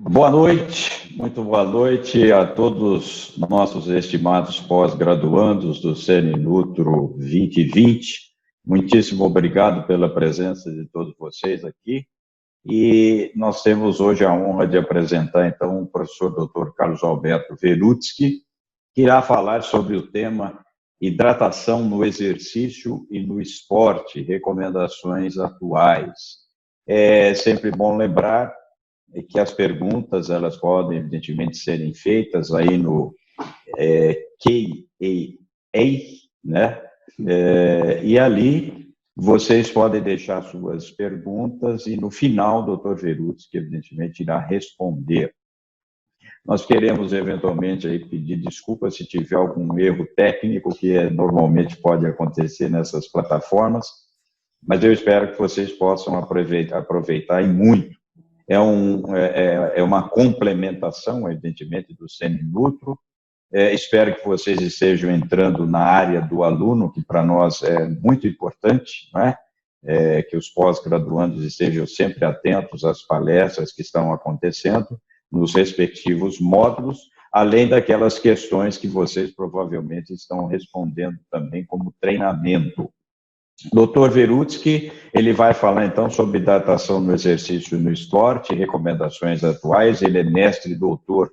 Boa noite, muito boa noite a todos nossos estimados pós-graduandos do CNNutro 2020. Muitíssimo obrigado pela presença de todos vocês aqui. E nós temos hoje a honra de apresentar, então, o professor Dr. Carlos Alberto Verutski, que irá falar sobre o tema hidratação no exercício e no esporte, recomendações atuais. É sempre bom lembrar que as perguntas, elas podem, evidentemente, serem feitas aí no Q&A, né? E ali vocês podem deixar suas perguntas e no final o Dr. Verutski, evidentemente, irá responder. Nós queremos, eventualmente, aí, pedir desculpas se tiver algum erro técnico, que normalmente pode acontecer nessas plataformas, mas eu espero que vocês possam aproveitar e muito. É uma complementação, evidentemente, do CNNutro. Espero que vocês estejam entrando na área do aluno, que para nós é muito importante, não é? Que os pós-graduandos estejam sempre atentos às palestras que estão acontecendo nos respectivos módulos, além daquelas questões que vocês provavelmente estão respondendo também como treinamento. Dr. Verutski, ele vai falar então sobre hidratação no exercício e no esporte, recomendações atuais. Ele é mestre e doutor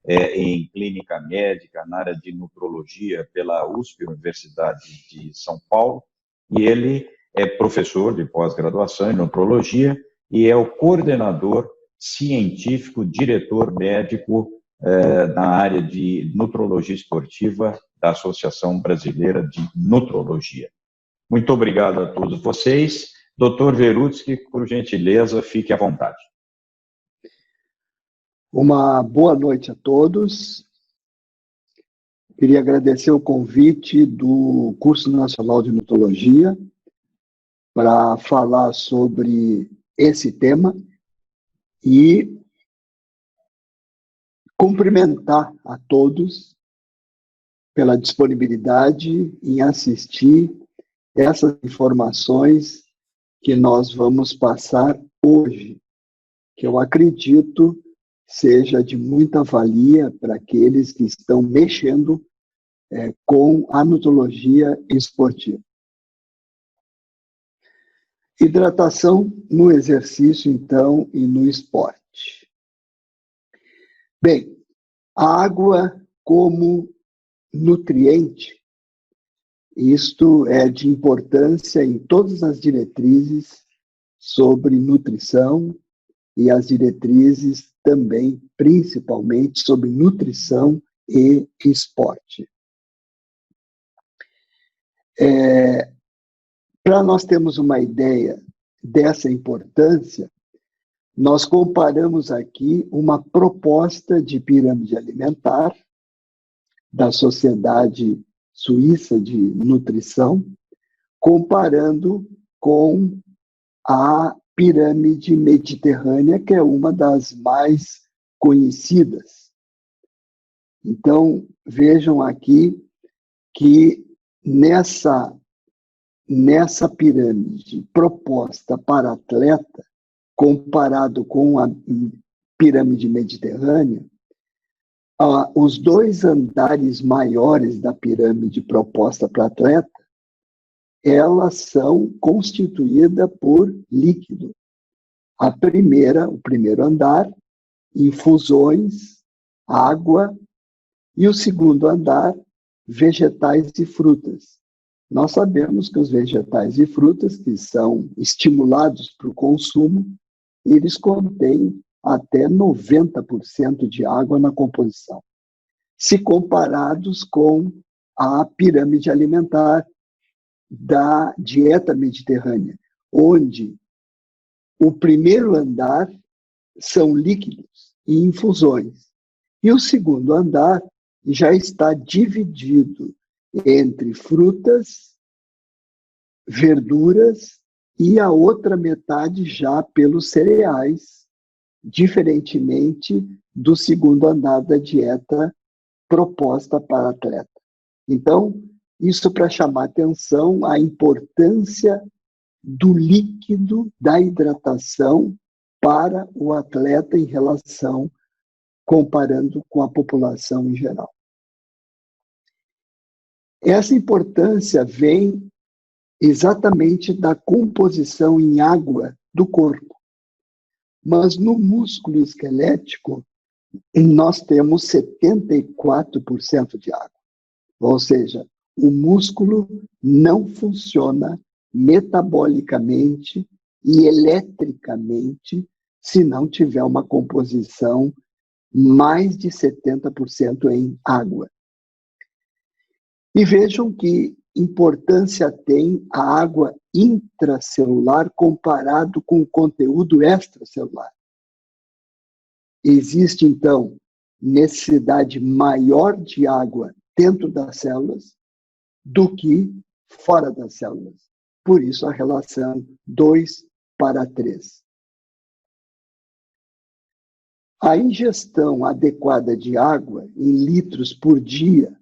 em clínica médica na área de nutrologia pela USP, Universidade de São Paulo, e ele é professor de pós-graduação em nutrologia e é o coordenador científico, diretor médico na área de nutrologia esportiva da Associação Brasileira de Nutrologia. Muito obrigado a todos vocês. Dr. Verutski, por gentileza, fique à vontade. Uma boa noite a todos. Queria agradecer o convite do Curso Nacional de Nutrologia para falar sobre esse tema e cumprimentar a todos pela disponibilidade em assistir essas informações que nós vamos passar hoje, que eu acredito seja de muita valia para aqueles que estão mexendo com a nutrologia esportiva. Hidratação no exercício, então, e no esporte. Bem, a água como nutriente, isto é de importância em todas as diretrizes sobre nutrição e as diretrizes também, principalmente, sobre nutrição e esporte. Para nós termos uma ideia dessa importância, nós comparamos aqui uma proposta de pirâmide alimentar da Sociedade Suíça de Nutrição, comparando com a pirâmide mediterrânea, que é uma das mais conhecidas. Então, vejam aqui que nessa pirâmide proposta para atleta, comparado com a pirâmide mediterrânea, os dois andares maiores da pirâmide proposta para atleta, elas são constituídas por líquido. O primeiro andar, infusões, água, e o segundo andar, vegetais e frutas. Nós sabemos que os vegetais e frutas que são estimulados para o consumo, eles contêm até 90% de água na composição, se comparados com a pirâmide alimentar da dieta mediterrânea, onde o primeiro andar são líquidos e infusões, e o segundo andar já está dividido entre frutas, verduras e a outra metade já pelos cereais, diferentemente do segundo andar da dieta proposta para atleta. Então, isso para chamar atenção a importância do líquido, da hidratação para o atleta em relação, comparando com a população em geral. Essa importância vem exatamente da composição em água do corpo. Mas no músculo esquelético, nós temos 74% de água. Ou seja, o músculo não funciona metabolicamente e eletricamente se não tiver uma composição mais de 70% em água. E vejam que importância tem a água intracelular comparado com o conteúdo extracelular. Existe, então, necessidade maior de água dentro das células do que fora das células. Por isso, a relação 2:3. A ingestão adequada de água em litros por dia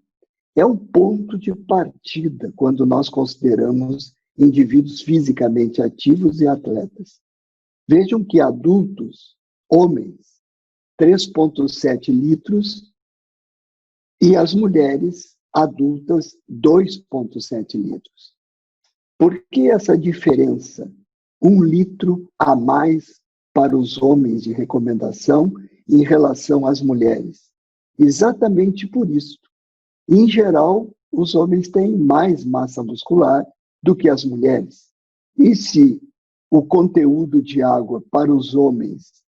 é um ponto de partida quando nós consideramos indivíduos fisicamente ativos e atletas. Vejam que adultos, homens, 3,7 litros, e as mulheres adultas, 2,7 litros. Por que essa diferença? 1 litro a mais para os homens de recomendação em relação às mulheres. Exatamente por isso. Em geral, os homens têm mais massa muscular do que as mulheres. E se o conteúdo de água para os homens,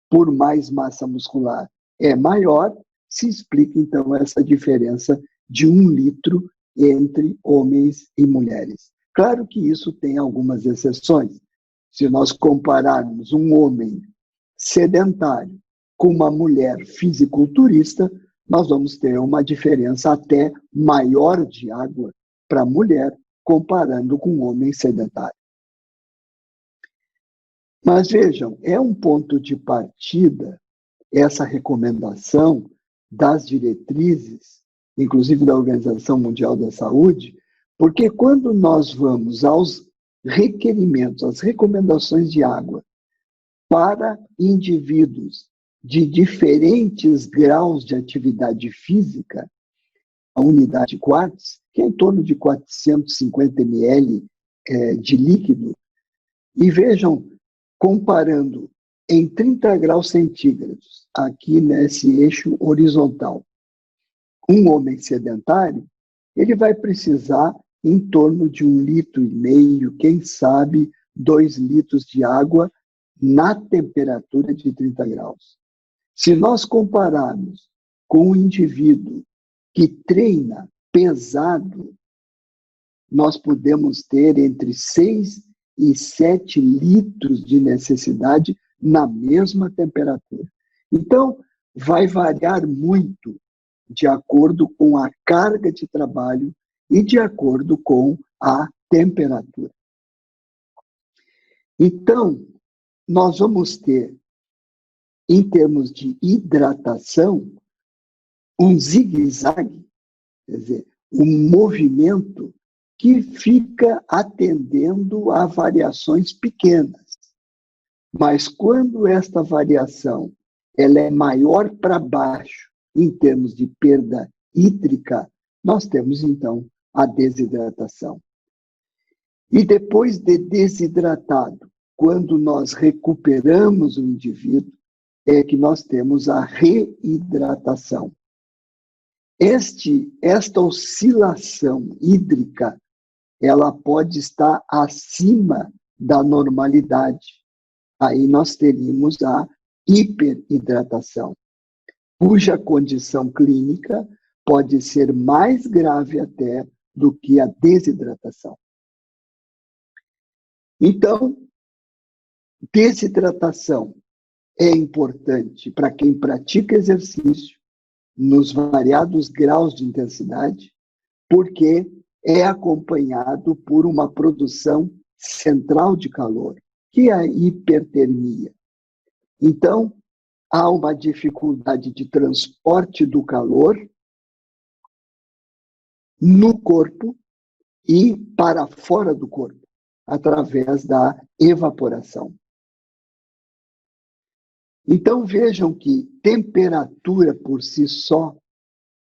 por mais massa muscular, é maior, se explica, então, essa diferença de 1 litro entre homens e mulheres. Claro que isso tem algumas exceções. Se nós compararmos um homem sedentário com uma mulher fisiculturista, nós vamos ter uma diferença até maior de água para a mulher, comparando com um homem sedentário. Mas vejam, é um ponto de partida essa recomendação das diretrizes, inclusive da Organização Mundial da Saúde, porque quando nós vamos aos requerimentos, às recomendações de água para indivíduos de diferentes graus de atividade física, a unidade quarts, que é em torno de 450 ml de líquido, e vejam, comparando em 30 graus centígrados, aqui nesse eixo horizontal, um homem sedentário, ele vai precisar em torno de 1,5 litro, quem sabe 2 litros de água na temperatura de 30 graus. Se nós compararmos com um indivíduo que treina pesado, nós podemos ter entre 6 e 7 litros de necessidade na mesma temperatura. Então, vai variar muito de acordo com a carga de trabalho e de acordo com a temperatura. Então, nós vamos ter, em termos de hidratação, um zigue-zague, quer dizer, um movimento que fica atendendo a variações pequenas. Mas quando esta variação ela é maior para baixo, em termos de perda hídrica, nós temos, então, a desidratação. E depois de desidratado, quando nós recuperamos o indivíduo, é que nós temos a reidratação. Esta oscilação hídrica, ela pode estar acima da normalidade. Aí nós teríamos a hiperidratação, cuja condição clínica pode ser mais grave até do que a desidratação. Então, desidratação é importante para quem pratica exercício nos variados graus de intensidade, porque é acompanhado por uma produção central de calor, que é a hipertermia. Então, há uma dificuldade de transporte do calor no corpo e para fora do corpo, através da evaporação. Então vejam que temperatura por si só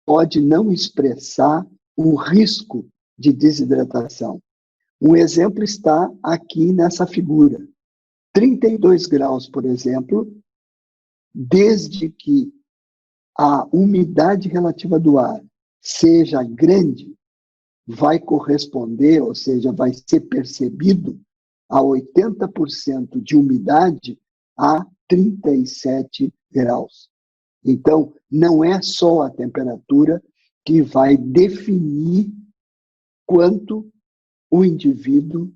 pode não expressar o risco de desidratação. Um exemplo está aqui nessa figura. 32 graus, por exemplo, desde que a umidade relativa do ar seja grande, vai corresponder, ou seja, vai ser percebido a 80% de umidade a 37 graus. Então, não é só a temperatura que vai definir quanto o indivíduo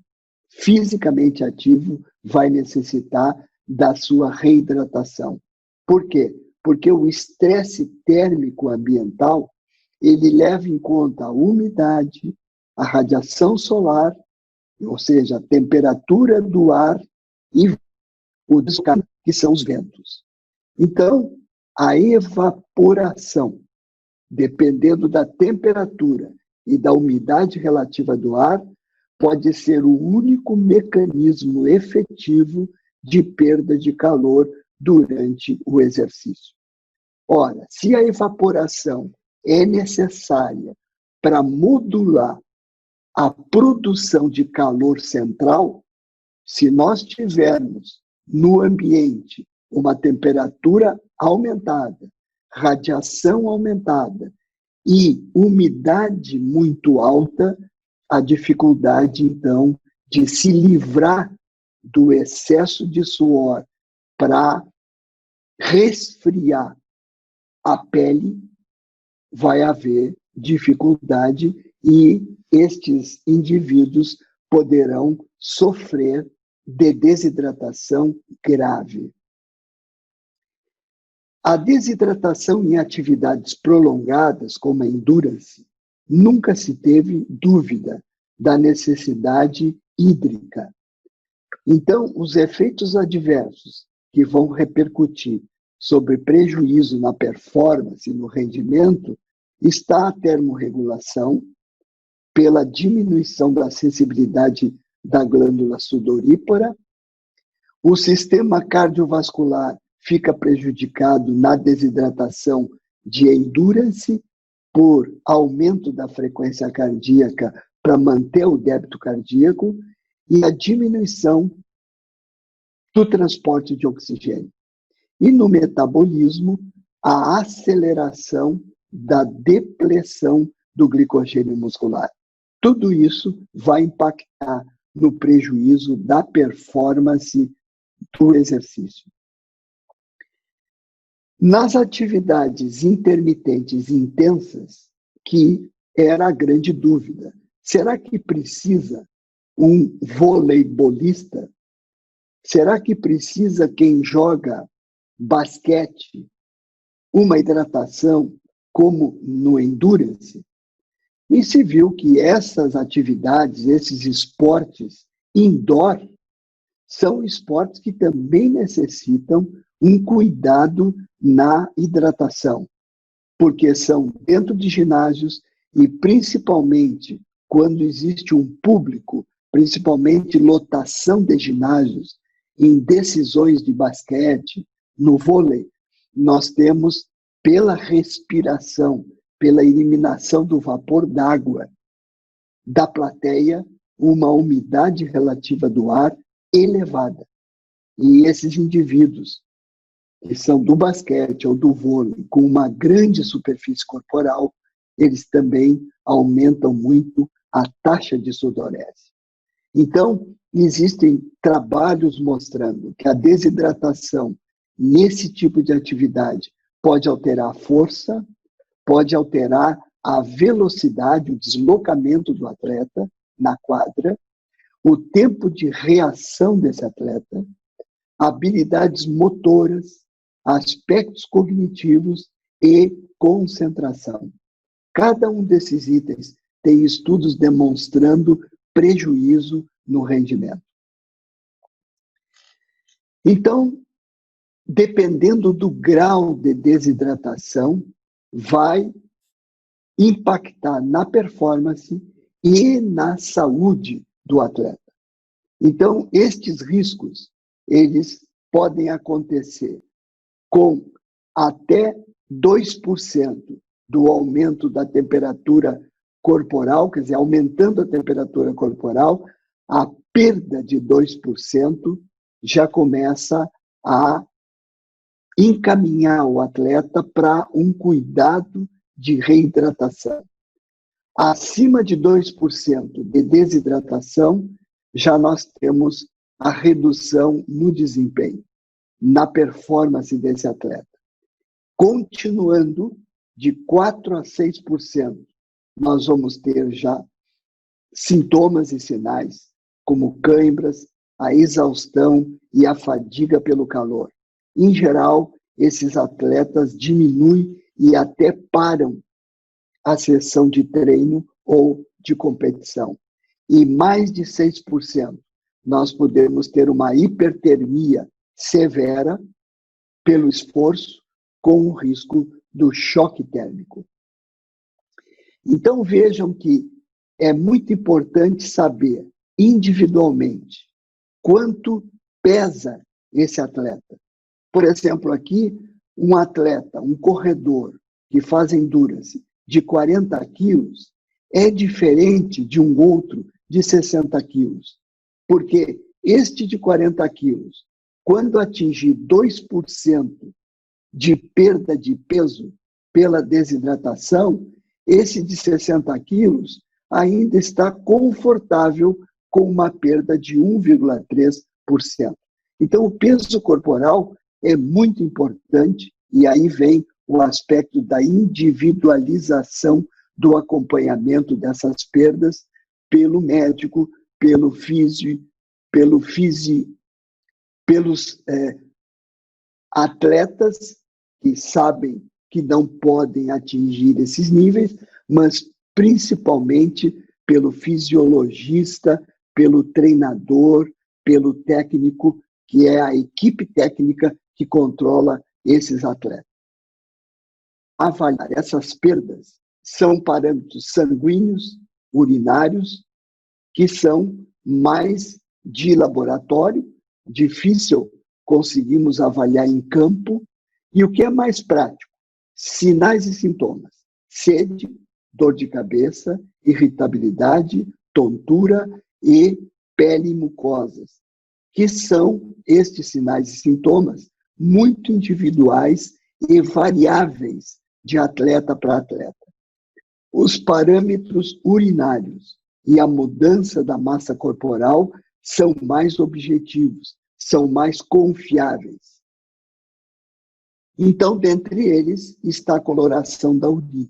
fisicamente ativo vai necessitar da sua reidratação. Por quê? Porque o estresse térmico ambiental, ele leva em conta a umidade, a radiação solar, ou seja, a temperatura do ar e o descarga, que são os ventos. Então, a evaporação, dependendo da temperatura e da umidade relativa do ar, pode ser o único mecanismo efetivo de perda de calor durante o exercício. Ora, se a evaporação é necessária para modular a produção de calor central, se nós tivermos no ambiente uma temperatura aumentada, radiação aumentada e umidade muito alta, a dificuldade, então, de se livrar do excesso de suor para resfriar a pele, vai haver dificuldade e estes indivíduos poderão sofrer de desidratação grave. A desidratação em atividades prolongadas, como a endurance, nunca se teve dúvida da necessidade hídrica. Então, os efeitos adversos que vão repercutir sobre prejuízo na performance e no rendimento está a termorregulação, pela diminuição da sensibilidade da glândula sudorípara, o sistema cardiovascular fica prejudicado na desidratação de endurance por aumento da frequência cardíaca para manter o débito cardíaco e a diminuição do transporte de oxigênio. E no metabolismo, a aceleração da depleção do glicogênio muscular. Tudo isso vai impactar no prejuízo da performance do exercício. Nas atividades intermitentes e intensas, que era a grande dúvida, será que precisa um voleibolista? Será que precisa quem joga basquete uma hidratação como no endurance? E se viu que essas atividades, esses esportes indoor, são esportes que também necessitam um cuidado na hidratação, porque são dentro de ginásios e principalmente quando existe um público, principalmente lotação de ginásios, em decisões de basquete, no vôlei, nós temos pela respiração, pela eliminação do vapor d'água da plateia, uma umidade relativa do ar elevada. E esses indivíduos que são do basquete ou do vôlei, com uma grande superfície corporal, eles também aumentam muito a taxa de sudorese. Então, existem trabalhos mostrando que a desidratação nesse tipo de atividade pode alterar a força, pode alterar a velocidade, o deslocamento do atleta na quadra, o tempo de reação desse atleta, habilidades motoras, aspectos cognitivos e concentração. Cada um desses itens tem estudos demonstrando prejuízo no rendimento. Então, dependendo do grau de desidratação, vai impactar na performance e na saúde do atleta. Então, estes riscos, eles podem acontecer com até 2% do aumento da temperatura corporal, quer dizer, aumentando a temperatura corporal, a perda de 2% já começa a encaminhar o atleta para um cuidado de reidratação. Acima de 2% de desidratação, já nós temos a redução no desempenho, na performance desse atleta. Continuando, de 4% a 6%, nós vamos ter já sintomas e sinais, como cãibras, a exaustão e a fadiga pelo calor. Em geral, esses atletas diminuem e até param a sessão de treino ou de competição. E mais de 6%, nós podemos ter uma hipertermia severa pelo esforço, com o risco do choque térmico. Então, vejam que é muito importante saber, individualmente, quanto pesa esse atleta. Por exemplo, aqui, um atleta, um corredor que faz endurance de 40 quilos é diferente de um outro de 60 quilos. Porque este de 40 quilos, quando atingir 2% de perda de peso pela desidratação, esse de 60 quilos ainda está confortável com uma perda de 1,3%. Então, o peso corporal é muito importante e aí vem o aspecto da individualização do acompanhamento dessas perdas pelo médico, pelo físio, pelos atletas que sabem que não podem atingir esses níveis, mas principalmente pelo fisiologista, pelo treinador, pelo técnico, que é a equipe técnica que controla esses atletas. Avaliar essas perdas são parâmetros sanguíneos, urinários, que são mais de laboratório, difícil conseguimos avaliar em campo, e o que é mais prático? Sinais e sintomas: sede, dor de cabeça, irritabilidade, tontura e pele e mucosas, que são estes sinais e sintomas muito individuais e variáveis de atleta para atleta. Os parâmetros urinários e a mudança da massa corporal são mais objetivos, são mais confiáveis. Então, dentre eles, está a coloração da urina.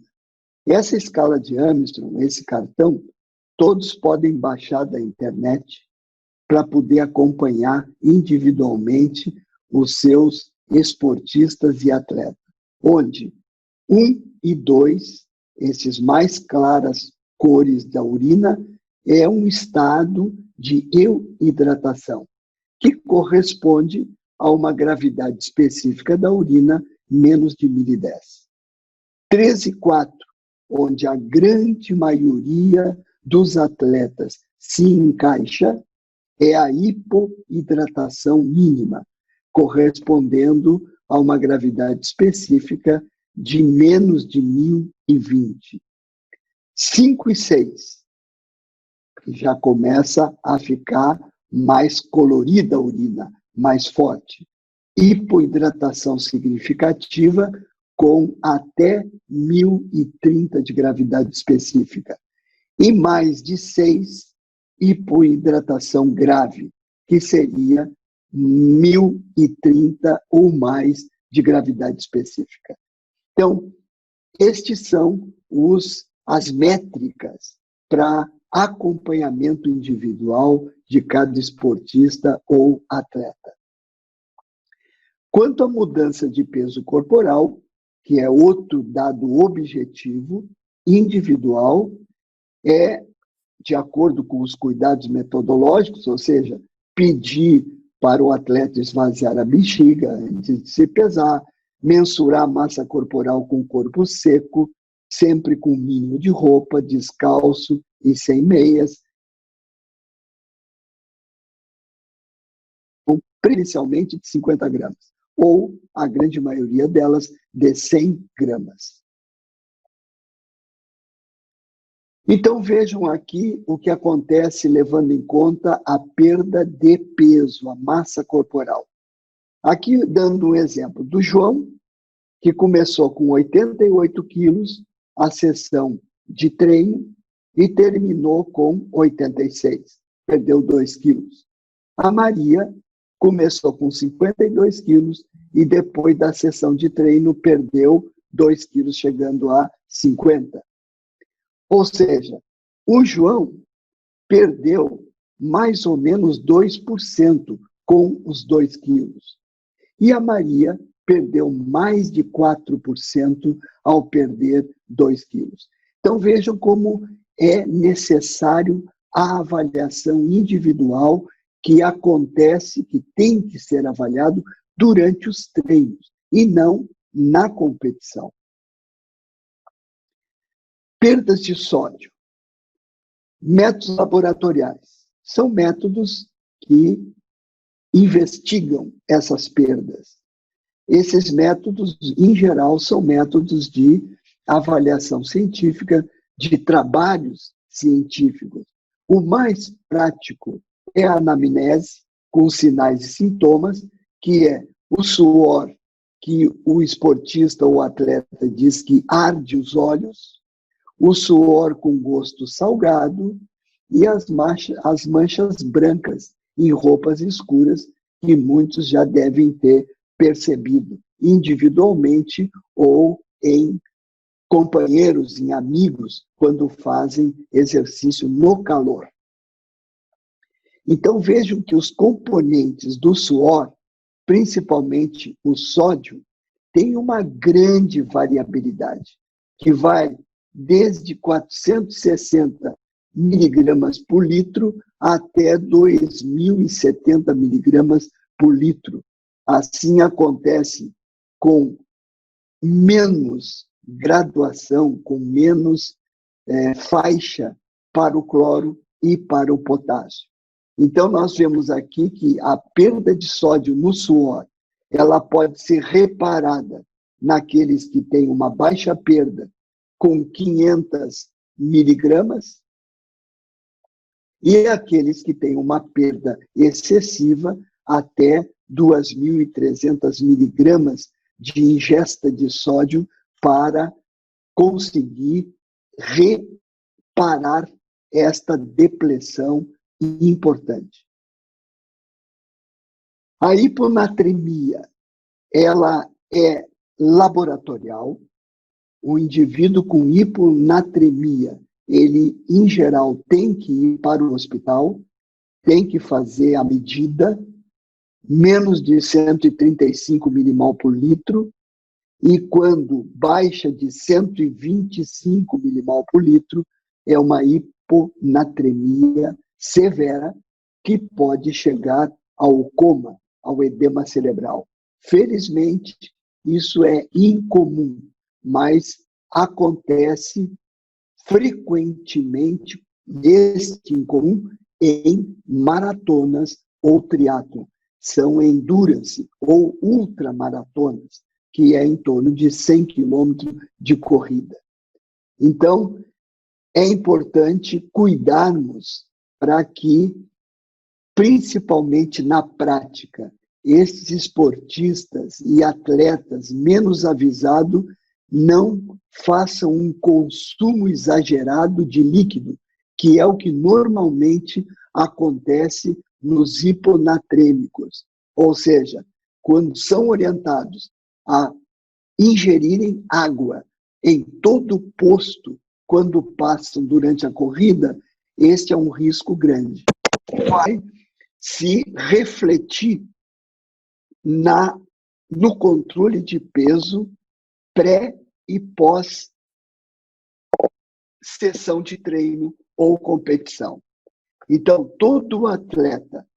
Essa escala de Armstrong, esse cartão, todos podem baixar da internet para poder acompanhar individualmente os seus esportistas e atletas, onde 1 e 2, esses mais claras cores da urina, é um estado de euidratação, que corresponde a uma gravidade específica da urina menos de 1010. 3 e 4, onde a grande maioria dos atletas se encaixa, é a hipoidratação mínima, correspondendo a uma gravidade específica de menos de 1020. 5 e 6, já começa a ficar mais colorida a urina, mais forte. Hipoidratação significativa com até 1030 de gravidade específica. E mais de 6, hipoidratação grave, que seria 1030 ou mais de gravidade específica. Então, estes são as métricas para acompanhamento individual de cada esportista ou atleta. Quanto à mudança de peso corporal, que é outro dado objetivo, individual, é de acordo com os cuidados metodológicos, ou seja, pedir para o atleta esvaziar a bexiga antes de se pesar, mensurar a massa corporal com o corpo seco, sempre com o mínimo de roupa, descalço e sem meias. Preferencialmente de 50 gramas. ou a grande maioria delas de 100 gramas. Então vejam aqui o que acontece levando em conta a perda de peso, a massa corporal. Aqui dando um exemplo do João, que começou com 88 quilos a sessão de treino e terminou com 86, perdeu 2 quilos. A Maria começou com 52 quilos e depois da sessão de treino perdeu 2 quilos, chegando a 50. Ou seja, o João perdeu mais ou menos 2% com os 2 quilos. E a Maria perdeu mais de 4% ao perder 2 quilos. Então vejam como é necessário a avaliação individual que acontece, que tem que ser avaliado durante os treinos e não na competição. Perdas de sódio. Métodos laboratoriais. São métodos que investigam essas perdas. Esses métodos, em geral, são métodos de avaliação científica, de trabalhos científicos. O mais prático é a anamnese, com sinais e sintomas, que é o suor, que o esportista ou atleta diz que arde os olhos, o suor com gosto salgado e as manchas brancas em roupas escuras, que muitos já devem ter percebido individualmente ou em companheiros, em amigos, quando fazem exercício no calor. Então vejam que os componentes do suor, principalmente o sódio, têm uma grande variabilidade, que vai desde 460 miligramas por litro até 2.070 miligramas por litro. Assim acontece com menos graduação, com menos faixa para o cloro e para o potássio. Então, nós vemos aqui que a perda de sódio no suor, ela pode ser reparada naqueles que têm uma baixa perda com 500 miligramas e aqueles que têm uma perda excessiva até 2.300 miligramas de ingesta de sódio para conseguir reparar esta depressão importante. A hiponatremia, ela é laboratorial. O indivíduo com hiponatremia, ele, em geral, tem que ir para o hospital, tem que fazer a medida, menos de 135 milimol por litro, e quando baixa de 125 milimol por litro, é uma hiponatremia severa que pode chegar ao coma, ao edema cerebral. Felizmente, isso é incomum, mas acontece frequentemente, este incomum, em maratonas ou triatlon. São endurance ou ultramaratonas, que é em torno de 100 quilômetros de corrida. Então, é importante cuidarmos para que, principalmente na prática, esses esportistas e atletas menos avisados não façam um consumo exagerado de líquido, que é o que normalmente acontece nos hiponatrêmicos. Ou seja, quando são orientados a ingerirem água em todo posto, quando passam durante a corrida, este é um risco grande. Vai se refletir no controle de peso pré e pós sessão de treino ou competição. Então, todo atleta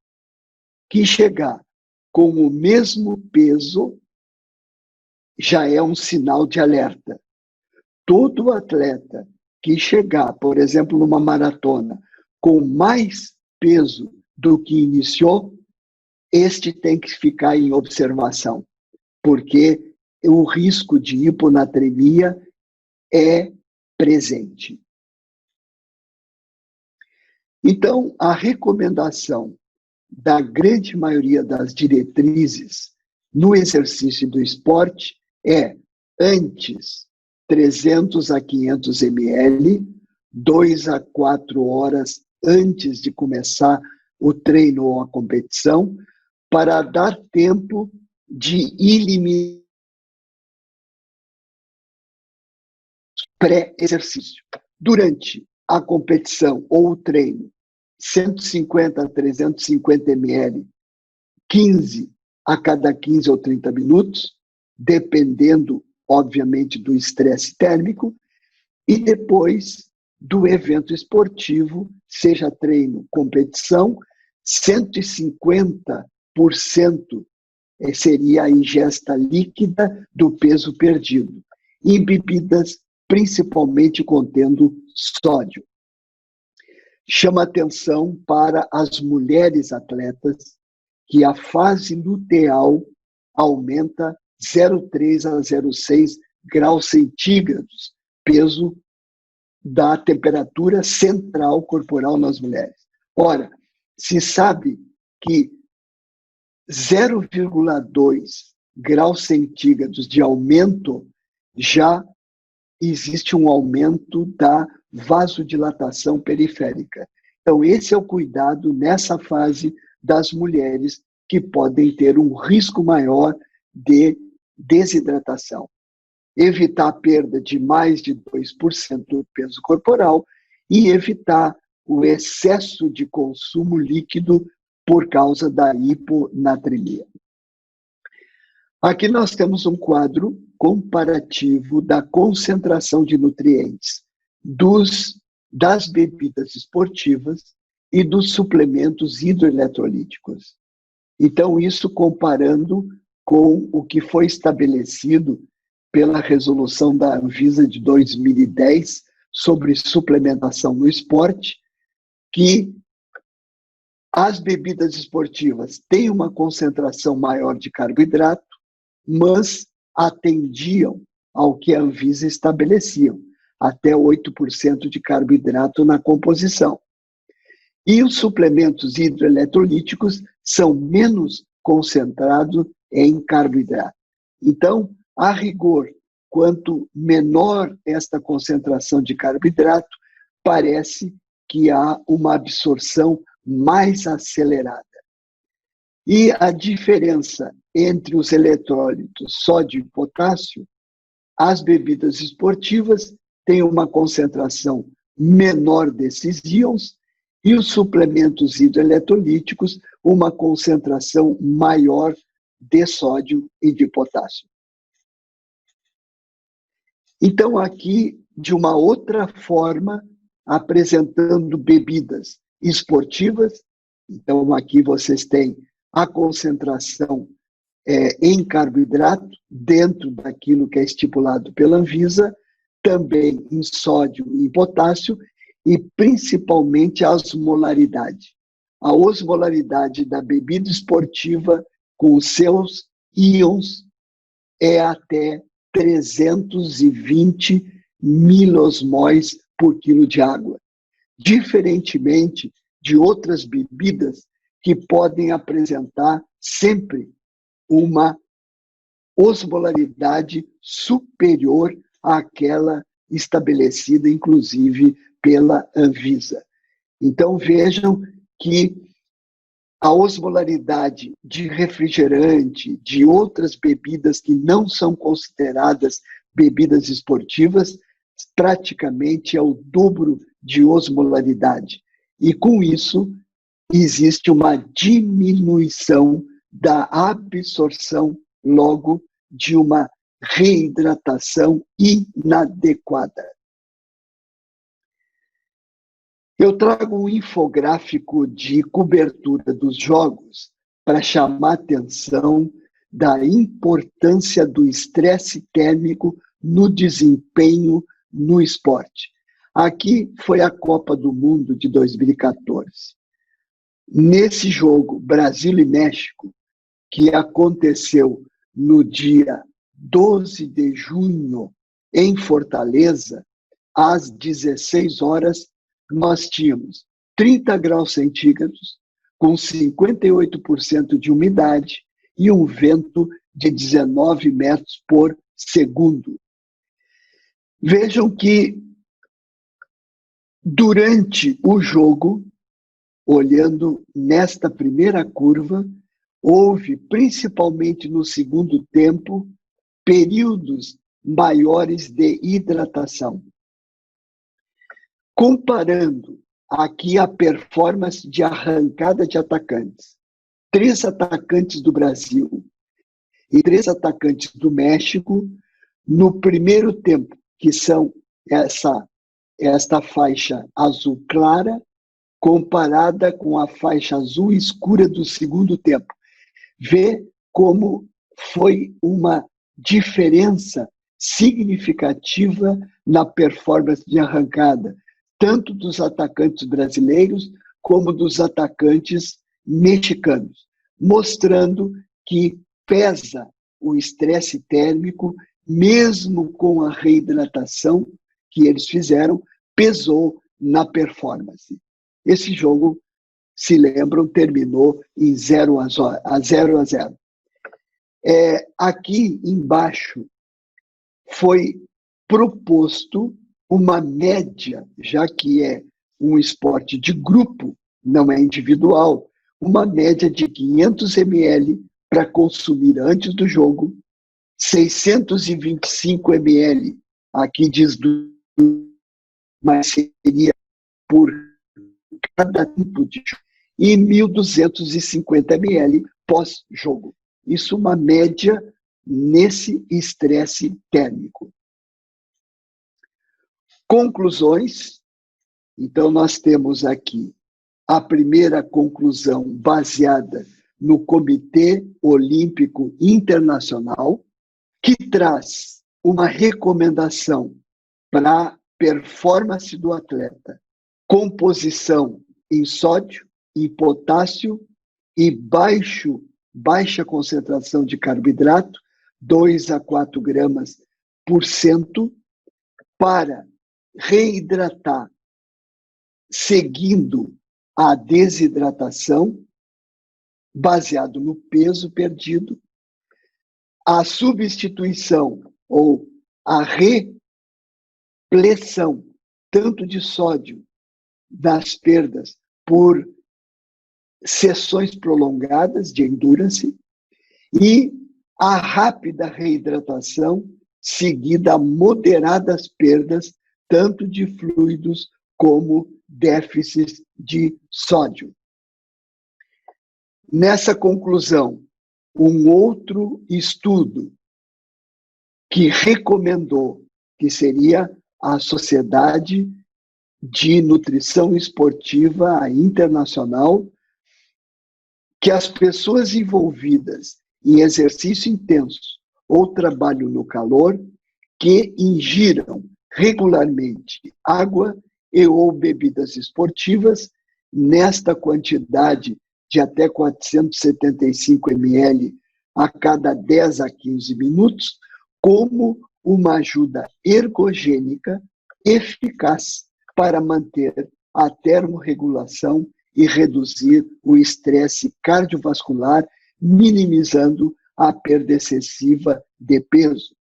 que chegar com o mesmo peso já é um sinal de alerta. Todo atleta que chegar, por exemplo, numa maratona, com mais peso do que iniciou, este tem que ficar em observação. porque o risco de hiponatremia é presente. Então, a recomendação da grande maioria das diretrizes no exercício do esporte é, antes, 300 a 500 ml, 2 a 4 horas antes de começar o treino ou a competição, para dar tempo de eliminar pré-exercício. Durante a competição ou o treino, 150 a 350 ml, 15 a cada 15 ou 30 minutos, dependendo, obviamente, do estresse térmico, e depois do evento esportivo, seja treino, competição, 150% seria a ingesta líquida do peso perdido, em bebidas principalmente contendo sódio. Chama atenção para as mulheres atletas que a fase luteal aumenta 0,3 a 0,6 graus centígrados, peso da temperatura central corporal nas mulheres. Ora, se sabe que 0,2 graus centígrados de aumento já existe um aumento da vasodilatação periférica. Então, esse é o cuidado nessa fase das mulheres que podem ter um risco maior de desidratação. Evitar a perda de mais de 2% do peso corporal e evitar o excesso de consumo líquido por causa da hiponatremia. Aqui nós temos um quadro comparativo da concentração de nutrientes das bebidas esportivas e dos suplementos hidroeletrolíticos. Então, isso comparando com o que foi estabelecido pela resolução da Anvisa de 2010 sobre suplementação no esporte, que as bebidas esportivas têm uma concentração maior de carboidrato, mas atendiam ao que a Anvisa estabelecia, até 8% de carboidrato na composição. E os suplementos hidroeletrolíticos são menos concentrados em carboidrato. Então, a rigor, quanto menor esta concentração de carboidrato, parece que há uma absorção mais acelerada. E a diferença entre os eletrólitos sódio e potássio, as bebidas esportivas têm uma concentração menor desses íons e os suplementos hidroeletrolíticos uma concentração maior de sódio e de potássio. Então, aqui, de uma outra forma, apresentando bebidas esportivas. Então, aqui vocês têm a concentração em carboidrato, dentro daquilo que é estipulado pela Anvisa, também em sódio e potássio, e principalmente a osmolaridade. A osmolaridade da bebida esportiva com os seus íons é até 320 milosmóis por quilo de água, diferentemente de outras bebidas que podem apresentar sempre uma osmolaridade superior àquela estabelecida, inclusive, pela Anvisa. Então, vejam que a osmolaridade de refrigerante, de outras bebidas que não são consideradas bebidas esportivas, praticamente é o dobro de osmolaridade. E, com isso, existe uma diminuição da absorção, logo, de uma reidratação inadequada. Eu trago um infográfico de cobertura dos jogos para chamar a atenção da importância do estresse térmico no desempenho no esporte. Aqui foi a Copa do Mundo de 2014. Nesse jogo, Brasil e México, que aconteceu no dia 12 de junho, em Fortaleza, às 16 horas, nós tínhamos 30 graus centígrados, com 58% de umidade e um vento de 19 metros por segundo. Vejam que, durante o jogo, olhando nesta primeira curva, houve, principalmente no segundo tempo, períodos maiores de hidratação. Comparando aqui a performance de arrancada de atacantes, 3 atacantes do Brasil e 3 atacantes do México, no primeiro tempo, que são esta faixa azul clara, comparada com a faixa azul escura do segundo tempo. Vê como foi uma diferença significativa na performance de arrancada, tanto dos atacantes brasileiros como dos atacantes mexicanos, mostrando que pesa o estresse térmico, mesmo com a reidratação que eles fizeram, pesou na performance. Esse jogo, se lembram, terminou em 0-0. Aqui embaixo foi proposto uma média, já que é um esporte de grupo, não é individual, uma média de 500 ml para consumir antes do jogo, 625 ml, aqui diz mas seria por cada tipo de jogo, e 1.250 ml pós-jogo. Isso uma média nesse estresse térmico. Conclusões. Então, nós temos aqui a primeira conclusão baseada no Comitê Olímpico Internacional, que traz uma recomendação para a performance do atleta: composição em sódio, em potássio e baixa concentração de carboidrato, 2 a 4 gramas por cento, para reidratar, seguindo a desidratação, baseado no peso perdido, a substituição ou a repressão, tanto de sódio, das perdas por sessões prolongadas de endurance, e a rápida reidratação seguida a moderadas perdas, tanto de fluidos como déficits de sódio. Nessa conclusão, um outro estudo que recomendou, que seria a Sociedade de Nutrição Esportiva Internacional, que as pessoas envolvidas em exercício intenso ou trabalho no calor, que ingiram regularmente água e ou bebidas esportivas, nesta quantidade de até 475 ml a cada 10 a 15 minutos, como uma ajuda ergogênica eficaz para manter a termorregulação e reduzir o estresse cardiovascular, minimizando a perda excessiva de peso.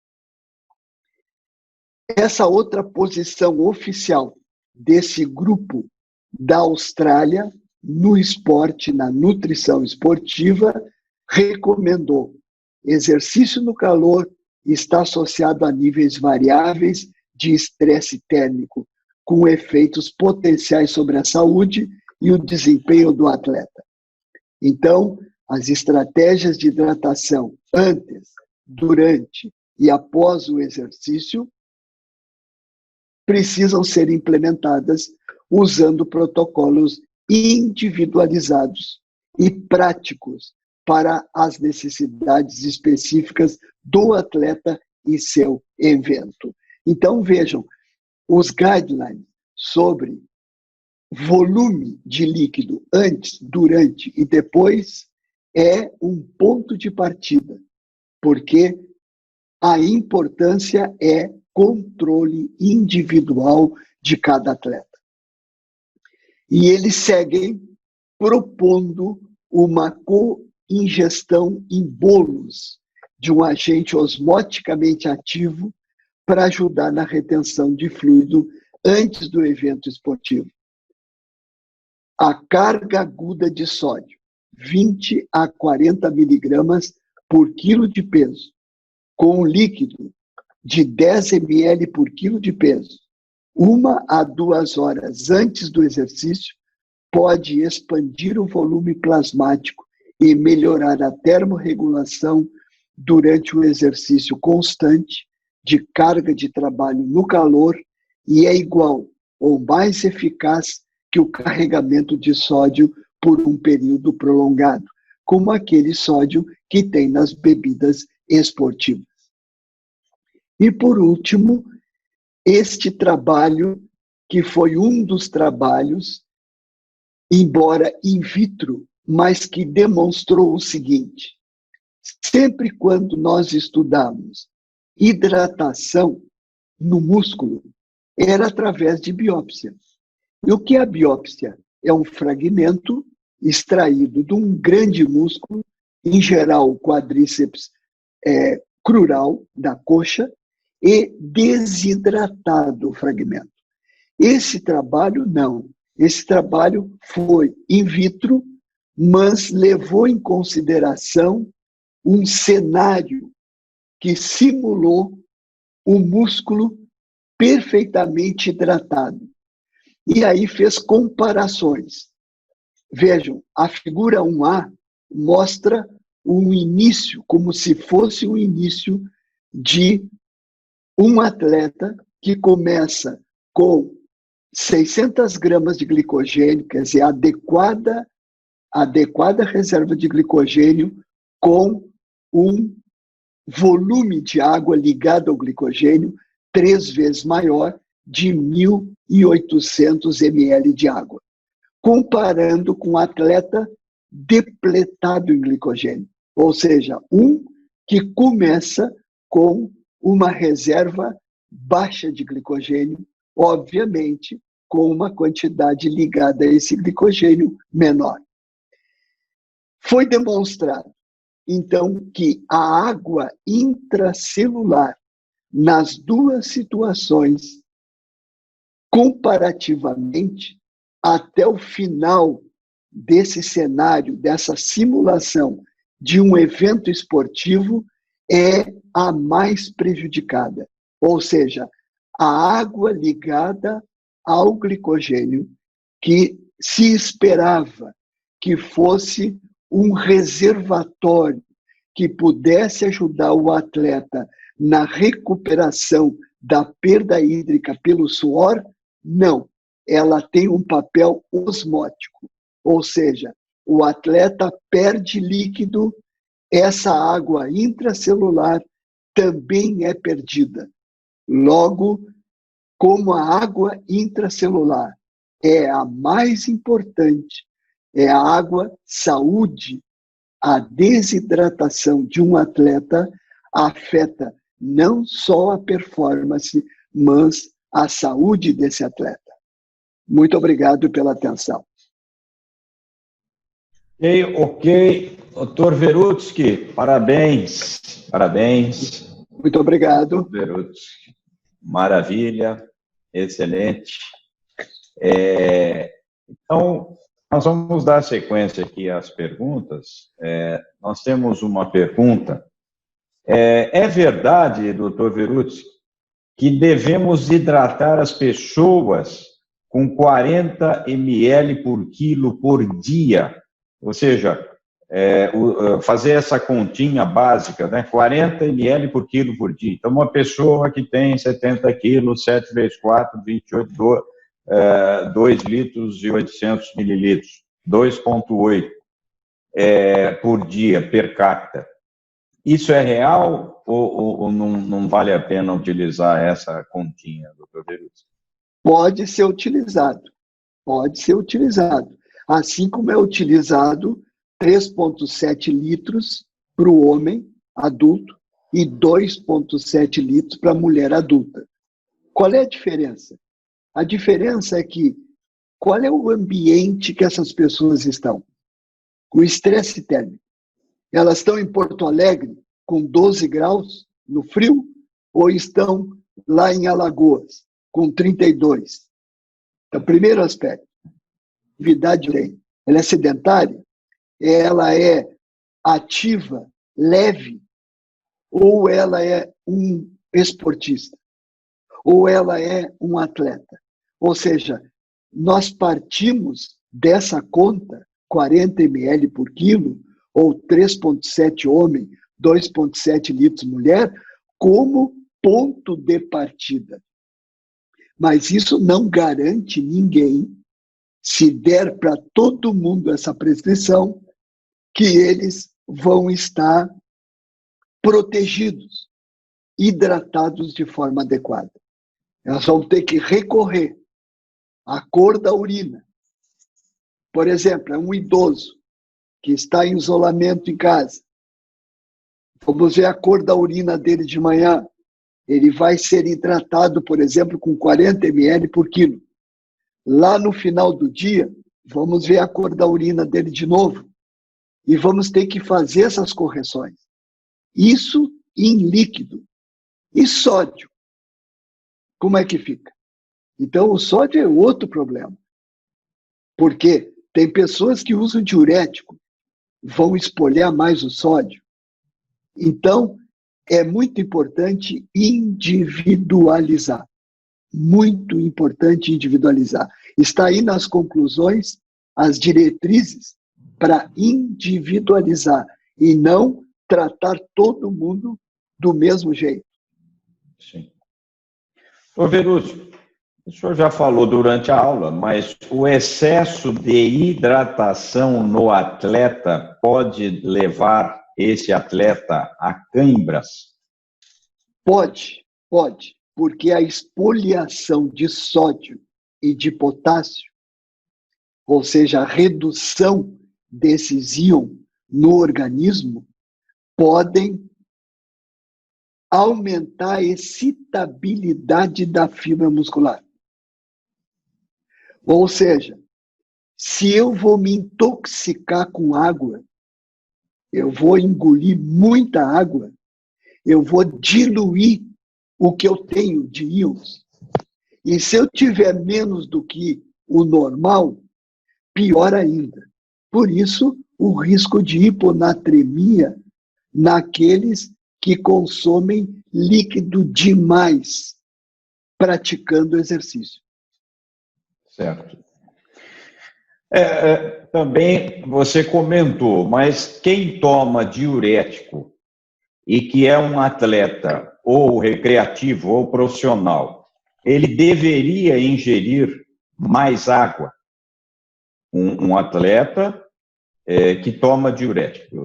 Essa outra posição oficial desse grupo da Austrália, no esporte, na nutrição esportiva, recomendou: exercício no calor está associado a níveis variáveis de estresse térmico, com efeitos potenciais sobre a saúde e o desempenho do atleta. Então, as estratégias de hidratação antes, durante e após o exercício precisam ser implementadas usando protocolos individualizados e práticos para as necessidades específicas do atleta e seu evento. Então, vejam, os guidelines sobre volume de líquido antes, durante e depois é um ponto de partida. porque a importância é controle individual de cada atleta. E eles seguem propondo uma co-ingestão em bolos de um agente osmoticamente ativo para ajudar na retenção de fluido antes do evento esportivo. A carga aguda de sódio, 20 a 40 miligramas por quilo de peso, com um líquido de 10 ml por quilo de peso, 1 a 2 horas antes do exercício, pode expandir o volume plasmático e melhorar a termorregulação durante o exercício constante de carga de trabalho no calor e é igual ou mais eficaz que o carregamento de sódio por um período prolongado, como aquele sódio que tem nas bebidas esportivas. E, por último, este trabalho, que foi um dos trabalhos, embora in vitro, mas que demonstrou o seguinte: sempre quando nós estudamos hidratação no músculo, era através de biópsia. E o que é a biópsia? É um fragmento extraído de um grande músculo, em geral o quadríceps crural da coxa, e desidratado o fragmento. Esse trabalho não. Esse trabalho foi in vitro, mas levou em consideração um cenário que simulou o músculo perfeitamente hidratado. E aí fez comparações. Vejam, a figura 1A mostra um início, como se fosse o início de um atleta que começa com 600 gramas de glicogênio, quer dizer, adequada reserva de glicogênio com um volume de água ligado ao glicogênio 3 vezes maior, de 1.800 ml de água, comparando com um atleta depletado em glicogênio, ou seja, um que começa com uma reserva baixa de glicogênio, obviamente com uma quantidade ligada a esse glicogênio menor. Foi demonstrado, então, que a água intracelular, nas duas situações, comparativamente, até o final desse cenário, dessa simulação de um evento esportivo, é a mais prejudicada. Ou seja, a água ligada ao glicogênio, que se esperava que fosse um reservatório que pudesse ajudar o atleta na recuperação da perda hídrica pelo suor, não. Ela tem um papel osmótico, ou seja, o atleta perde líquido, essa água intracelular também é perdida. Logo, como a água intracelular é a mais importante, é a água saúde, a desidratação de um atleta afeta não só a performance, mas a saúde desse atleta. Muito obrigado pela atenção. Ok. Dr. Verutsky, parabéns. Muito obrigado. Dr. Verutsky, maravilha, excelente. Então, nós vamos dar sequência aqui às perguntas. Nós temos uma pergunta. É verdade, doutor Verutsky, que devemos hidratar as pessoas com 40 ml por quilo por dia? Ou seja, fazer essa continha básica, né? 40 ml por quilo por dia. Então, uma pessoa que tem 70 quilos, 7 vezes 4, 28, 2 litros e 800 mililitros, 2,8 por dia, per capita. Isso é real ou não vale a pena utilizar essa continha, doutor Verutsky? Pode ser utilizado. Assim como é utilizado 3,7 litros para o homem adulto e 2,7 litros para mulher adulta. Qual é a diferença? A diferença é que qual é o ambiente que essas pessoas estão? O estresse térmico. Elas estão em Porto Alegre com 12 graus no frio ou estão lá em Alagoas com 32? Então, primeiro aspecto, atividade tem. Ela é sedentária? Ela é ativa, leve? Ou ela é um esportista? Ou ela é um atleta? Ou seja, nós partimos dessa conta, 40 ml por quilo, ou 3,7 homem, 2,7 litros mulher, como ponto de partida. Mas isso não garante ninguém, se der para todo mundo essa prescrição, que eles vão estar protegidos, hidratados de forma adequada. Elas vão ter que recorrer à cor da urina. Por exemplo, é um idoso que está em isolamento em casa. Vamos ver a cor da urina dele de manhã. Ele vai ser hidratado, por exemplo, com 40 ml por quilo. Lá no final do dia, vamos ver a cor da urina dele de novo. E vamos ter que fazer essas correções. Isso em líquido. E sódio? Como é que fica? Então, o sódio é outro problema. Porque tem pessoas que usam diurético, vão espolhar mais o sódio. Então, é muito importante individualizar. Muito importante individualizar. Está aí nas conclusões as diretrizes para individualizar e não tratar todo mundo do mesmo jeito. Sim. Ô, Verúcio, o senhor já falou durante a aula, mas o excesso de hidratação no atleta pode levar esse atleta a câimbras? Pode, porque a espoliação de sódio e de potássio, ou seja, a redução desses íons no organismo, podem aumentar a excitabilidade da fibra muscular. Ou seja, se eu vou me intoxicar com água, eu vou engolir muita água, eu vou diluir o que eu tenho de íons. E se eu tiver menos do que o normal, pior ainda. Por isso, o risco de hiponatremia naqueles que consomem líquido demais praticando exercício. Certo. Também você comentou, mas quem toma diurético e que é um atleta ou recreativo ou profissional, ele deveria ingerir mais água. Um atleta que toma diurético,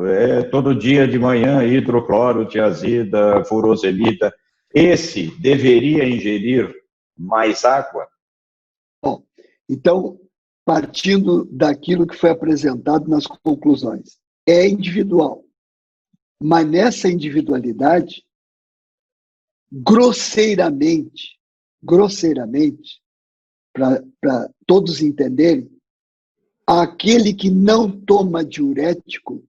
todo dia de manhã hidroclorotiazida, furosemida, esse deveria ingerir mais água? Bom, então, partindo daquilo que foi apresentado nas conclusões, é individual. Mas nessa individualidade, grosseiramente, para todos entenderem, aquele que não toma diurético,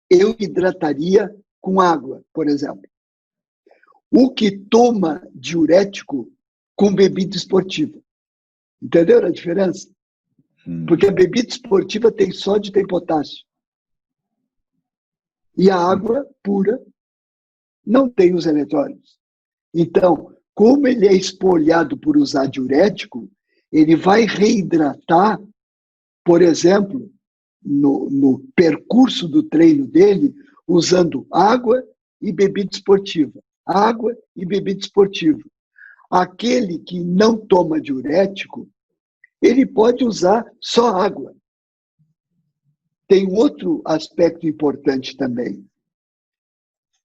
eu hidrataria com água, por exemplo. O que toma diurético com bebida esportiva. Entenderam a diferença? Porque a bebida esportiva tem sódio e tem potássio. E a água pura não tem os eletrólitos. Então, como ele é espolhado por usar diurético, ele vai reidratar, por exemplo, no percurso do treino dele, usando água e bebida esportiva. Água e bebida esportiva. Aquele que não toma diurético, ele pode usar só água. Tem outro aspecto importante também.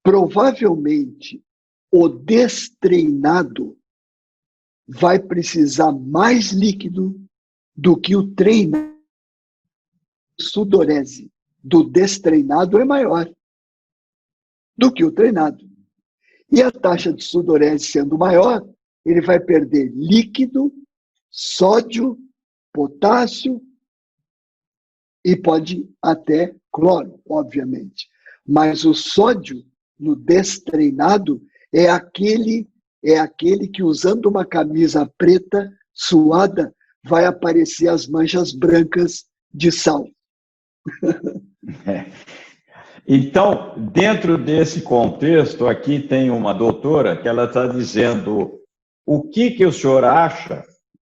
Provavelmente, o destreinado vai precisar mais líquido do que o treinado. A sudorese do destreinado é maior. do que o treinado. E a taxa de sudorese sendo maior, ele vai perder líquido, sódio, potássio e pode até cloro, obviamente. Mas o sódio no destreinado é aquele que, usando uma camisa preta, suada, vai aparecer as manchas brancas de sal. Então, dentro desse contexto, aqui tem uma doutora que ela está dizendo o que o senhor acha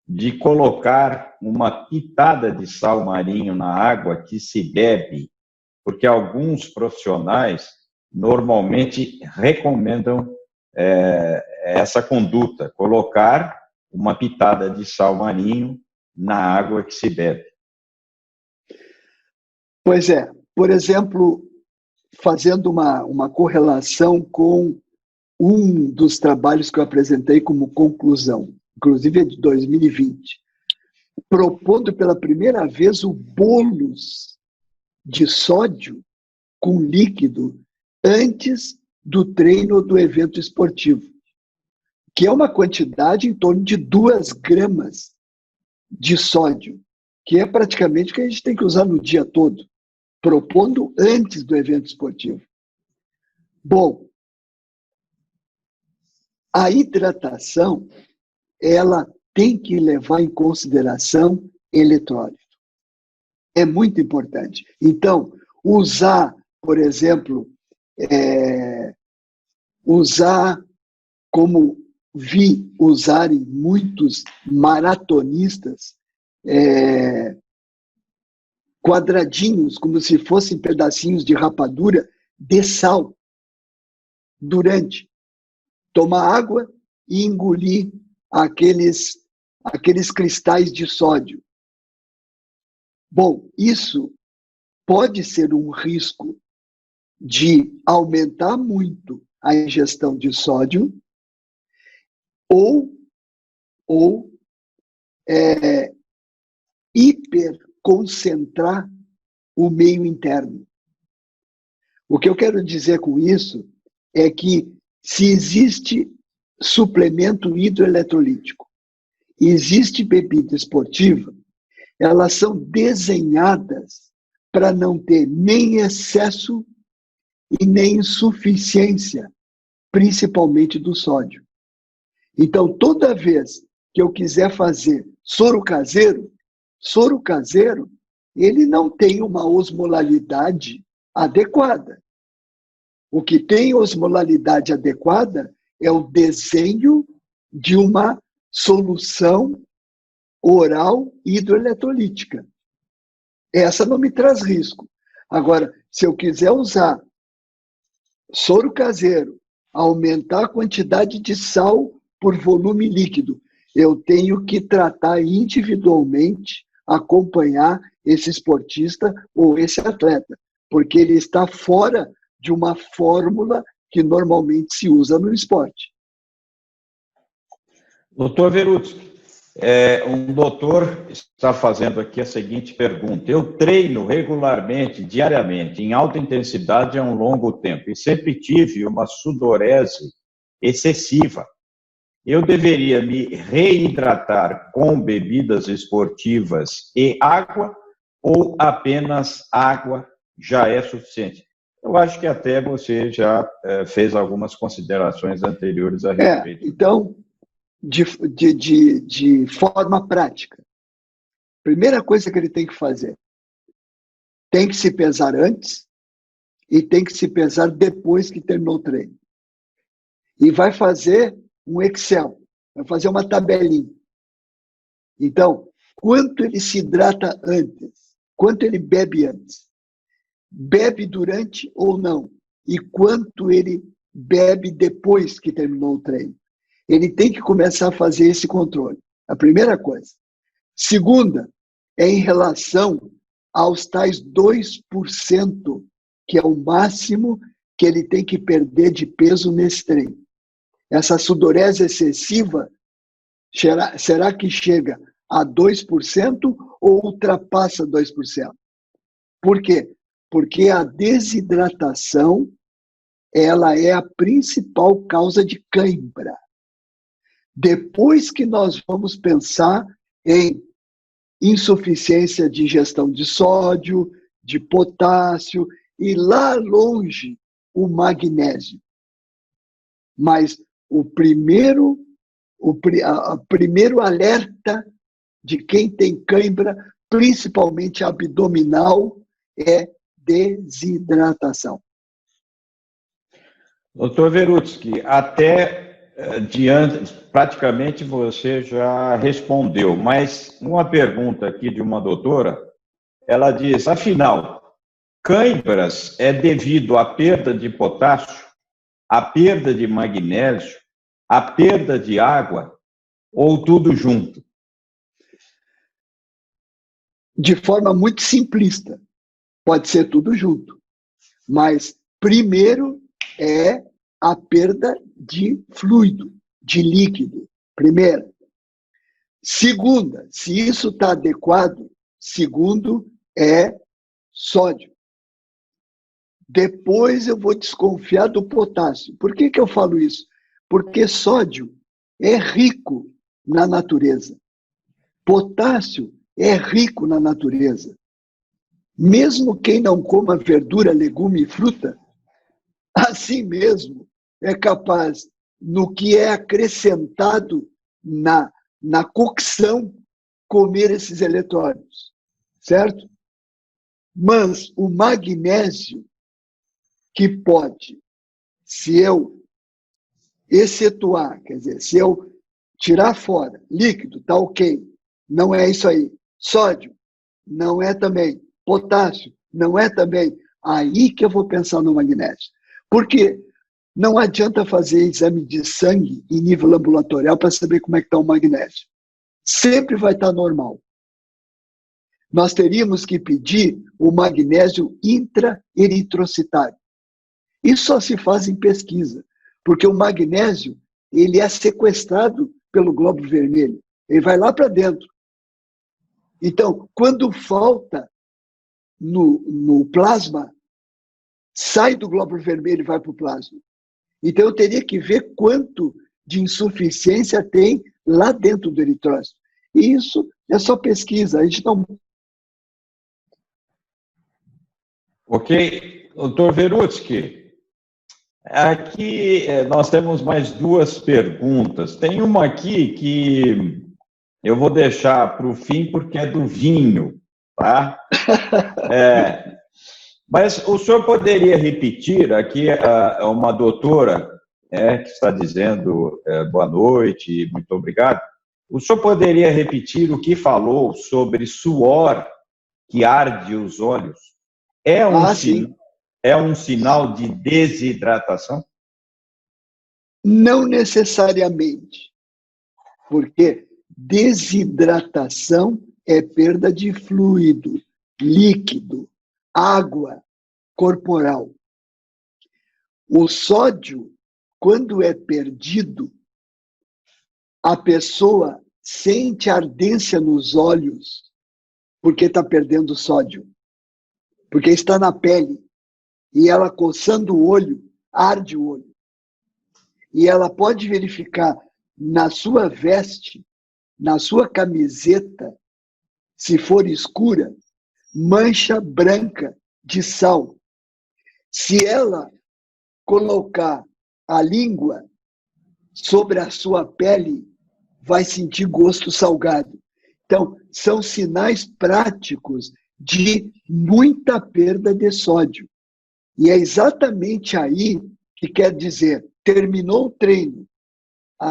de colocar uma pitada de sal marinho na água que se bebe, porque alguns profissionais normalmente recomendam essa conduta, colocar uma pitada de sal marinho na água que se bebe. Pois é, por exemplo, fazendo uma correlação com um dos trabalhos que eu apresentei como conclusão, inclusive é de 2020, propondo pela primeira vez o bolos de sódio com líquido antes do treino do evento esportivo, que é uma quantidade em torno de 2 gramas de sódio, que é praticamente o que a gente tem que usar no dia todo, propondo antes do evento esportivo. Bom, a hidratação, ela tem que levar em consideração eletrólito. É muito importante. Então, usar, por exemplo, usar como vi usarem muitos maratonistas, quadradinhos, como se fossem pedacinhos de rapadura, de sal, durante. Tomar água e engolir aqueles cristais de sódio. Bom, isso pode ser um risco de aumentar muito a ingestão de sódio ou hiperconcentrar o meio interno. O que eu quero dizer com isso é que se existe suplemento hidroeletrolítico, existe bebida esportiva, elas são desenhadas para não ter nem excesso e nem insuficiência, principalmente do sódio. Então, toda vez que eu quiser fazer soro caseiro, ele não tem uma osmolalidade adequada. O que tem osmolalidade adequada é o desenho de uma solução oral hidroeletrolítica. Essa não me traz risco. Agora, se eu quiser usar soro caseiro, aumentar a quantidade de sal por volume líquido, eu tenho que tratar individualmente, acompanhar esse esportista ou esse atleta, porque ele está fora de uma fórmula que normalmente se usa no esporte. Doutor Verutski, um doutor está fazendo aqui a seguinte pergunta. Eu treino regularmente, diariamente, em alta intensidade há um longo tempo e sempre tive uma sudorese excessiva. Eu deveria me reidratar com bebidas esportivas e água ou apenas água já é suficiente? Eu acho que até você já fez algumas considerações anteriores a respeito. Então, de forma prática, primeira coisa que ele tem que fazer, tem que se pesar antes e tem que se pesar depois que terminou o treino. E vai fazer um Excel, vai fazer uma tabelinha. Então, quanto ele se hidrata antes? Quanto ele bebe antes? Bebe durante ou não? E quanto ele bebe depois que terminou o treino? Ele tem que começar a fazer esse controle. A primeira coisa. Segunda, é em relação aos tais 2%, que é o máximo que ele tem que perder de peso nesse treino. Essa sudorese excessiva, será que chega a 2% ou ultrapassa 2%? Por quê? Porque a desidratação ela é a principal causa de cãibra. Depois que nós vamos pensar em insuficiência de ingestão de sódio, de potássio e lá longe o magnésio. Mas o primeiro alerta de quem tem cãibra, principalmente abdominal, é desidratação. Doutor Verutsky, até diante, praticamente você já respondeu, mas uma pergunta aqui de uma doutora, ela diz, afinal, cãibras é devido à perda de potássio, à perda de magnésio, à perda de água, ou tudo junto? De forma muito simplista, pode ser tudo junto, mas primeiro é a perda de fluido, de líquido, primeiro. Segunda, se isso está adequado, segundo é sódio. Depois eu vou desconfiar do potássio. Por que eu falo isso? Porque sódio é rico na natureza. Potássio é rico na natureza. Mesmo quem não coma verdura, legume e fruta, assim mesmo é capaz, no que é acrescentado na cocção, comer esses eletrólitos, certo? Mas o magnésio, que pode, se eu excetuar, quer dizer, se eu tirar fora líquido, tá ok, não é isso aí. Sódio, não é também. Potássio, não é também. Aí que eu vou pensar no magnésio. Porque não adianta fazer exame de sangue em nível ambulatorial para saber como é que está o magnésio. Sempre vai estar normal. Nós teríamos que pedir o magnésio intraeritrocitário. Isso só se faz em pesquisa, porque o magnésio ele é sequestrado pelo glóbulo vermelho. Ele vai lá para dentro. Então, quando falta no plasma, sai do glóbulo vermelho e vai para o plasma. Então, eu teria que ver quanto de insuficiência tem lá dentro do eritrócito. E isso é só pesquisa. A gente não... Ok. Doutor Verutsky, aqui nós temos mais duas perguntas. Tem uma aqui que eu vou deixar para o fim porque é do vinho, tá? Mas o senhor poderia repetir, aqui uma doutora que está dizendo boa noite, muito obrigado. O senhor poderia repetir o que falou sobre suor que arde os olhos? É um sinal de desidratação? Não necessariamente, porque desidratação é perda de fluido, líquido, água corporal. O sódio, quando é perdido, a pessoa sente ardência nos olhos porque está perdendo sódio, porque está na pele e ela coçando o olho, arde o olho. E ela pode verificar na sua veste, na sua camiseta, se for escura, mancha branca de sal. Se ela colocar a língua sobre a sua pele, vai sentir gosto salgado. Então, são sinais práticos de muita perda de sódio. E é exatamente aí que quer dizer, terminou o treino,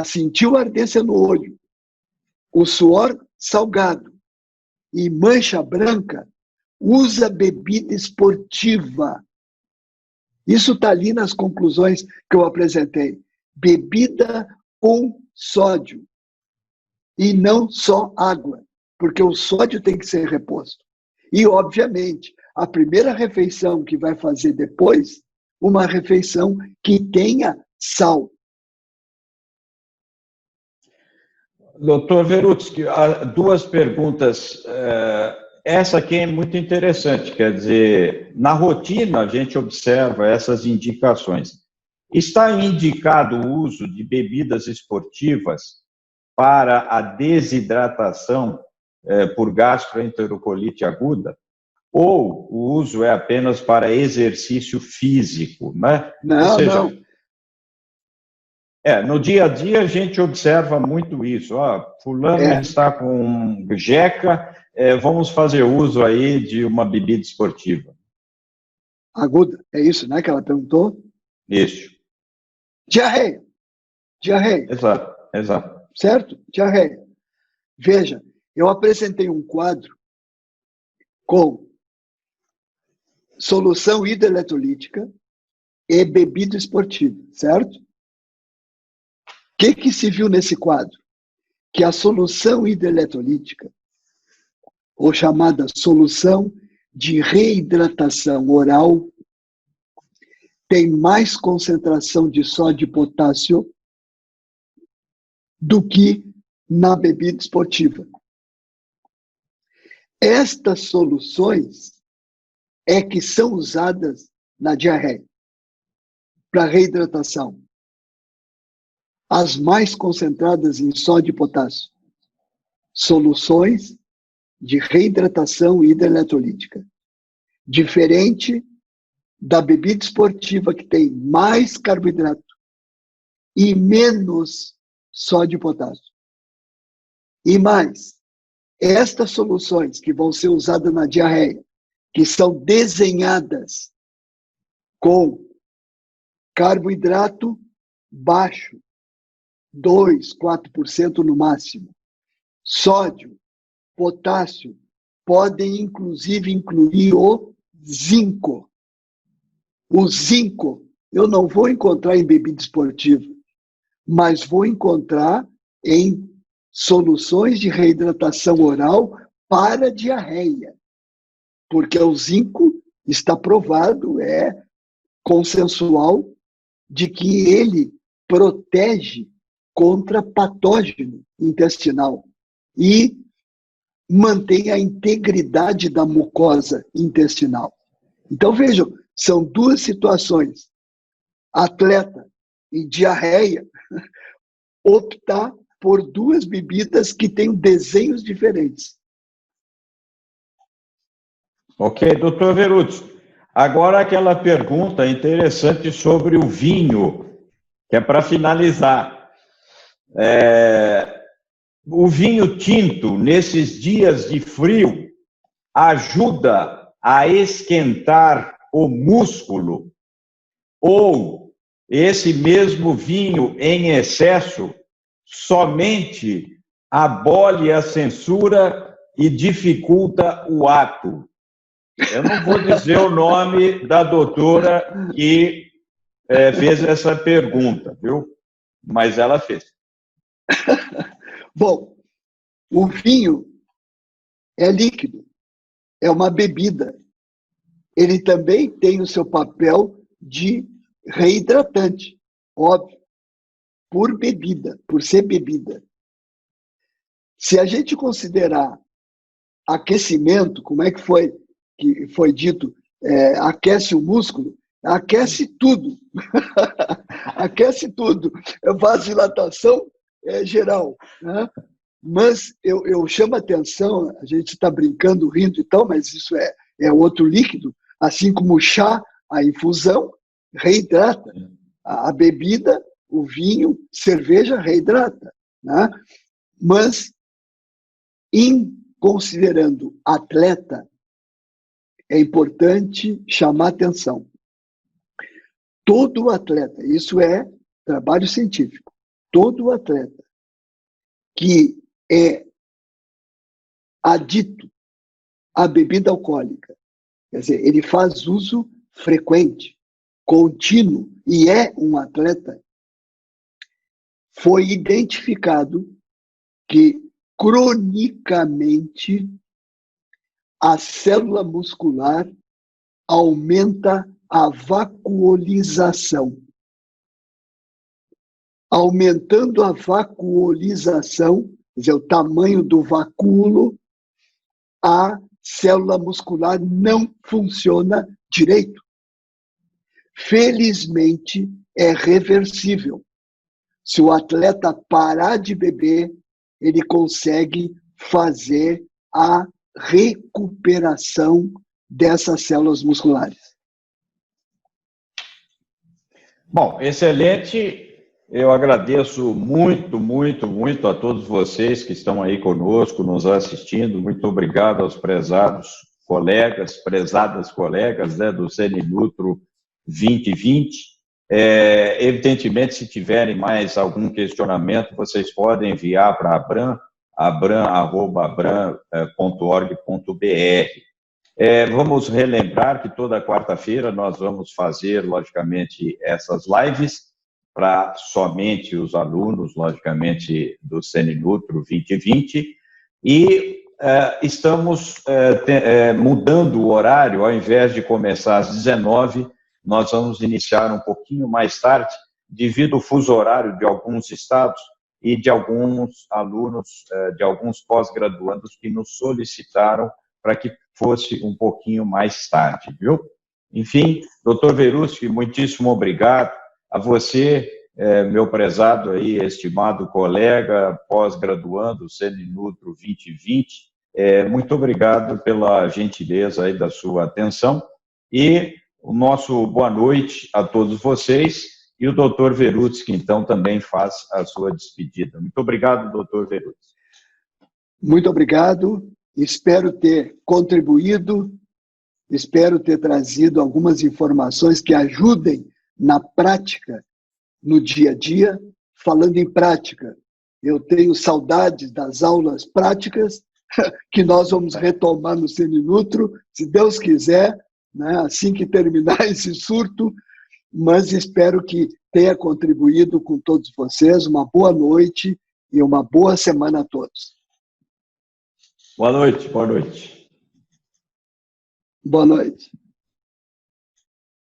sentiu ardência no olho, o suor salgado e mancha branca, usa bebida esportiva. Isso está ali nas conclusões que eu apresentei. Bebida com sódio. E não só água, porque o sódio tem que ser reposto. E, obviamente, a primeira refeição que vai fazer depois, uma refeição que tenha sal. Doutor Verutsky, duas perguntas. Essa aqui é muito interessante, quer dizer, na rotina a gente observa essas indicações. Está indicado o uso de bebidas esportivas para a desidratação por gastroenterocoliite aguda? Ou o uso é apenas para exercício físico, né? Não, Ou seja, não. no dia a dia a gente observa muito isso. Fulano está com jeca, vamos fazer uso aí de uma bebida esportiva. Aguda, é isso, né, que ela perguntou? Isso. Diarreia. Diarreia. Exato. Certo? Diarreia. Veja, eu apresentei um quadro com solução hidroeletrolítica e bebida esportiva, certo? O que se viu nesse quadro? Que a solução hidroeletrolítica, ou chamada solução de reidratação oral, tem mais concentração de sódio e potássio do que na bebida esportiva. Estas soluções é que são usadas na diarreia para reidratação. As mais concentradas em sódio e potássio. Soluções de reidratação hidroeletrolítica. Diferente da bebida esportiva, que tem mais carboidrato e menos sódio e potássio. E mais, estas soluções que vão ser usadas na diarreia, que são desenhadas com carboidrato baixo, 2, 4% no máximo, sódio, potássio, podem inclusive incluir o zinco. O zinco eu não vou encontrar em bebida esportiva, mas vou encontrar em soluções de reidratação oral para diarreia. Porque o zinco está provado, é consensual, de que ele protege contra patógeno intestinal e mantém a integridade da mucosa intestinal. Então, vejam, são duas situações. Atleta e diarreia, optar por duas bebidas que têm desenhos diferentes. Ok, doutor Veruzzi. Agora aquela pergunta interessante sobre o vinho, que é para finalizar. O vinho tinto, nesses dias de frio, ajuda a esquentar o músculo? Ou esse mesmo vinho em excesso somente abole a censura e dificulta o ato? Eu não vou dizer o nome da doutora que fez essa pergunta, viu? Mas ela fez. Bom, o vinho é líquido, é uma bebida. Ele também tem o seu papel de reidratante, óbvio, por bebida, por ser bebida. Se a gente considerar aquecimento, como é que foi dito, aquece o músculo, aquece tudo. Aquece tudo. É vasodilatação geral, né? Mas eu chamo a atenção, a gente está brincando, rindo e tal, mas isso é outro líquido, assim como o chá, a infusão, reidrata. A bebida, o vinho, cerveja, reidrata, né? Mas, considerando atleta, é importante chamar atenção. Todo atleta, isso é trabalho científico, todo atleta que é adito à bebida alcoólica, quer dizer, ele faz uso frequente, contínuo, e é um atleta, foi identificado que cronicamente a célula muscular aumenta a vacuolização. Aumentando a vacuolização, quer dizer, o tamanho do vacúolo, a célula muscular não funciona direito. Felizmente, é reversível. Se o atleta parar de beber, ele consegue fazer a recuperação dessas células musculares. Bom, excelente. Eu agradeço muito, muito, muito a todos vocês que estão aí conosco, nos assistindo. Muito obrigado aos prezados colegas, prezadas colegas, né, do CNNutro 2020. Evidentemente, se tiverem mais algum questionamento, vocês podem enviar para abram@abram.org.br. Vamos relembrar que toda quarta-feira nós vamos fazer, logicamente, essas lives para somente os alunos, logicamente, do CNNutro 2020, e estamos mudando o horário. Ao invés de começar às 19h, nós vamos iniciar um pouquinho mais tarde, devido ao fuso horário de alguns estados e de alguns alunos, de alguns pós-graduandos que nos solicitaram para que fosse um pouquinho mais tarde, viu? Enfim, doutor Veruschi, muitíssimo obrigado. A você, meu prezado aí, estimado colega, pós-graduando, CNNutro 2020, muito obrigado pela gentileza aí da sua atenção e o nosso boa noite a todos vocês e o doutor Veruschi, que então também faz a sua despedida. Muito obrigado, doutor Veruschi. Muito obrigado, espero ter contribuído, espero ter trazido algumas informações que ajudem na prática, no dia a dia. Falando em prática, eu tenho saudades das aulas práticas, que nós vamos retomar no CNNutro, se Deus quiser, né, assim que terminar esse surto, mas espero que tenha contribuído com todos vocês. Uma boa noite e uma boa semana a todos. Boa noite, boa noite. Boa noite.